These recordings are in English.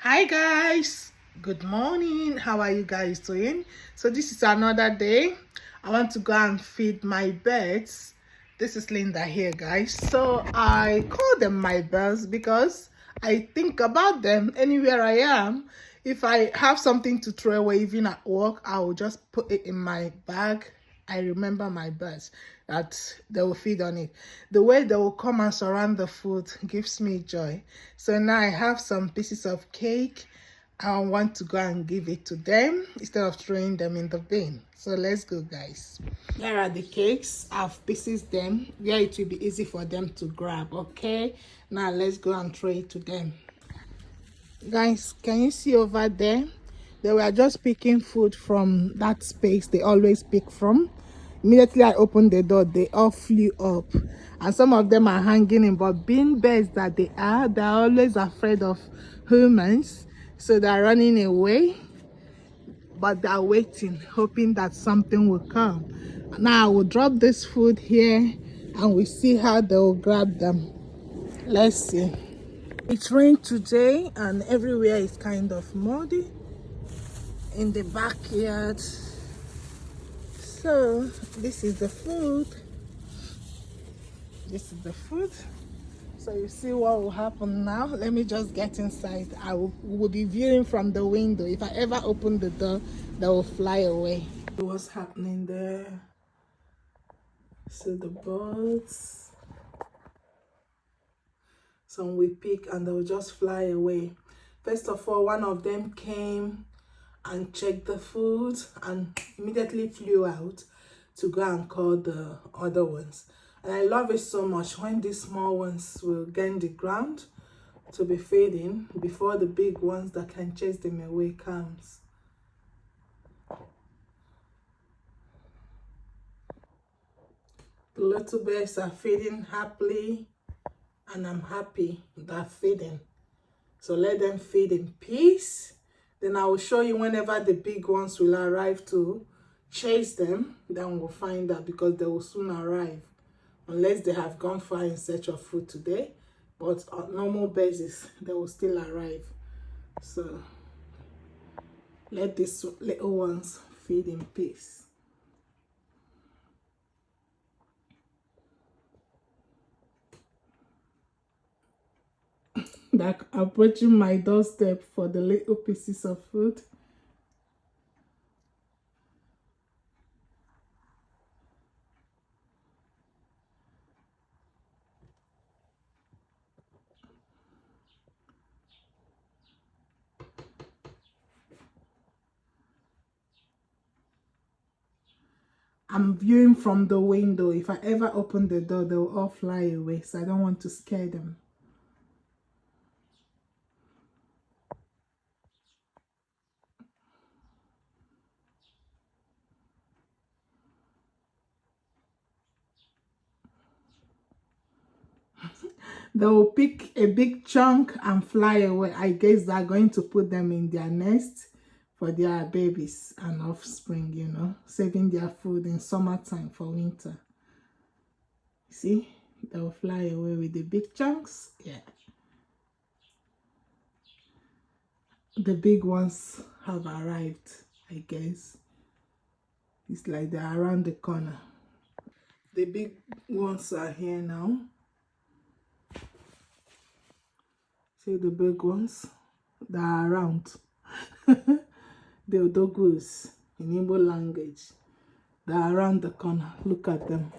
Hi guys, good morning. How are you guys doing? So this is another day. I want to go and feed my birds. This is Linda here, guys. So I call them my birds because I think about them anywhere I am. If I have something to throw away even at work, I will just put it in my bag. I remember my birds that they will feed on it. The way they will come and surround the food gives me joy. So now I have some pieces of cake. I want to go and give it to them instead of throwing them in the bin. So let's go, guys. Here are the cakes. I've pieces them where it will be easy for them to grab. Okay, now let's go and throw it to them. Guys, can you see over there? They were just picking food from that space they always pick from. Immediately I opened the door, they all flew up. And some of them are hanging in, but being birds that they're always afraid of humans. So they're running away, but they're waiting, hoping that something will come. Now I will drop this food here and we see how they will grab them. Let's see. It rained today and everywhere is kind of muddy in the backyard. So this is the food. This is the food. So you see what will happen now. Let me just get inside. Will be viewing from the window. If I ever open the door, they will fly away. What's happening there? So the birds. Some will pick and they will just fly away. First of all, one of them came and checked the food and immediately flew out to go and call the other ones. And I love it so much when these small ones will gain the ground to be feeding before the big ones that can chase them away comes. The little birds are feeding happily and I'm happy they're feeding. So let them feed in peace. Then I will show you whenever the big ones will arrive to chase them. Then we'll find out because they will soon arrive. Unless they have gone far in search of food today. But on normal basis, they will still arrive. So let these little ones feed in peace. Like approaching my doorstep for the little pieces of food. I'm viewing from the window. If I ever open the door, they'll all fly away. So I don't want to scare them. They will pick a big chunk and fly away. I guess they're going to put them in their nest for their babies and offspring, you know, saving their food in summertime for winter. See, they will fly away with the big chunks. Yeah. The big ones have arrived, I guess. It's like they're around the corner. The big ones are here now. See the big ones? They're around. The odogus in Igbo language. They're around the corner. Look at them.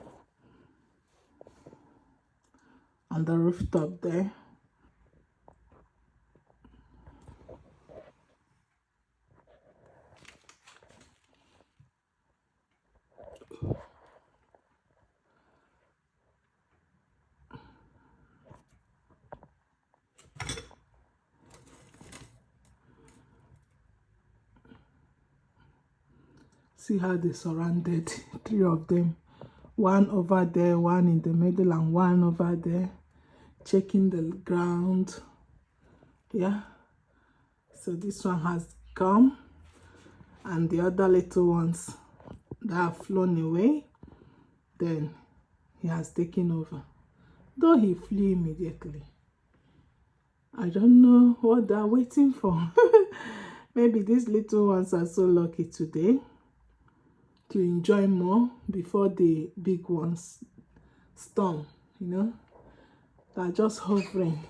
On the rooftop there. See how they surrounded 3 of them. One over there, one in the middle, and one over there. Checking the ground. Yeah. So this one has come. And the other little ones that have flown away, then he has taken over. Though he flew immediately. I don't know what they're waiting for. Maybe these little ones are so lucky today to enjoy more before the big ones storm, you know. They're just hovering.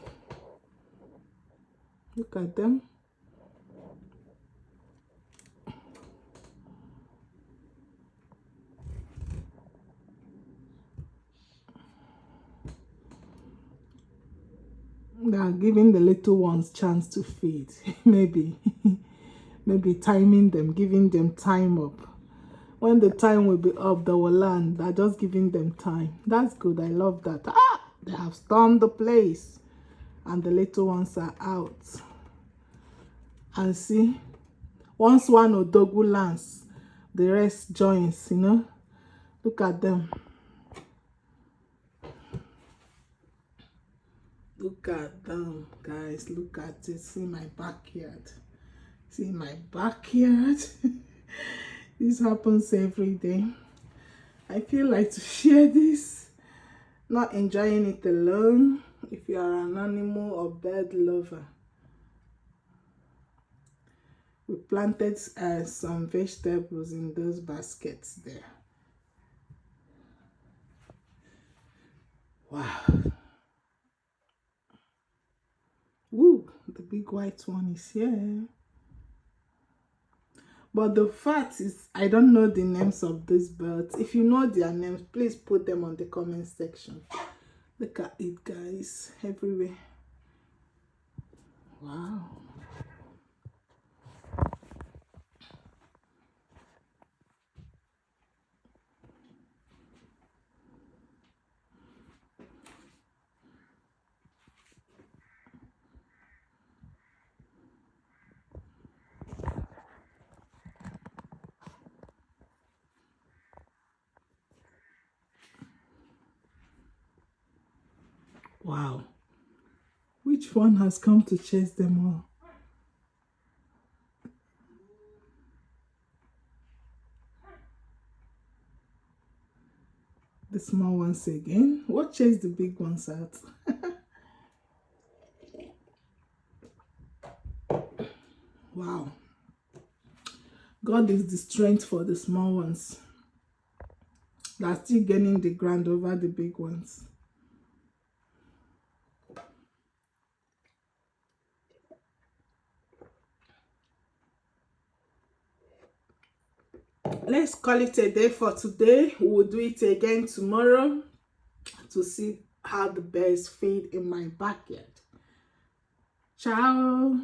Look at them. They are giving the little ones chance to feed. Maybe timing them, giving them time up. When the time will be up, they will land. They're just giving them time. That's good. I love that. They have stormed the place and the little ones are out. And see, once one Odogwu lands, the rest joins, you know. Look at them. Look at them, guys. Look at it. See my backyard. See my backyard. This happens every day. I feel like to share this. Not enjoying it alone. If you are an animal or bird lover. We planted some vegetables in those baskets there. Wow. Woo, the big white one is here. But the fact is, I don't know the names of these birds. If you know their names, please put them on the comment section. Look at it, guys, everywhere. Wow. Wow. Which one has come to chase them all? The small ones again. What chased the big ones out? Wow. God is the strength for the small ones. They're still gaining the ground over the big ones. Let's call it a day for today. We will do it again tomorrow to see how the birds feed in my backyard. Ciao.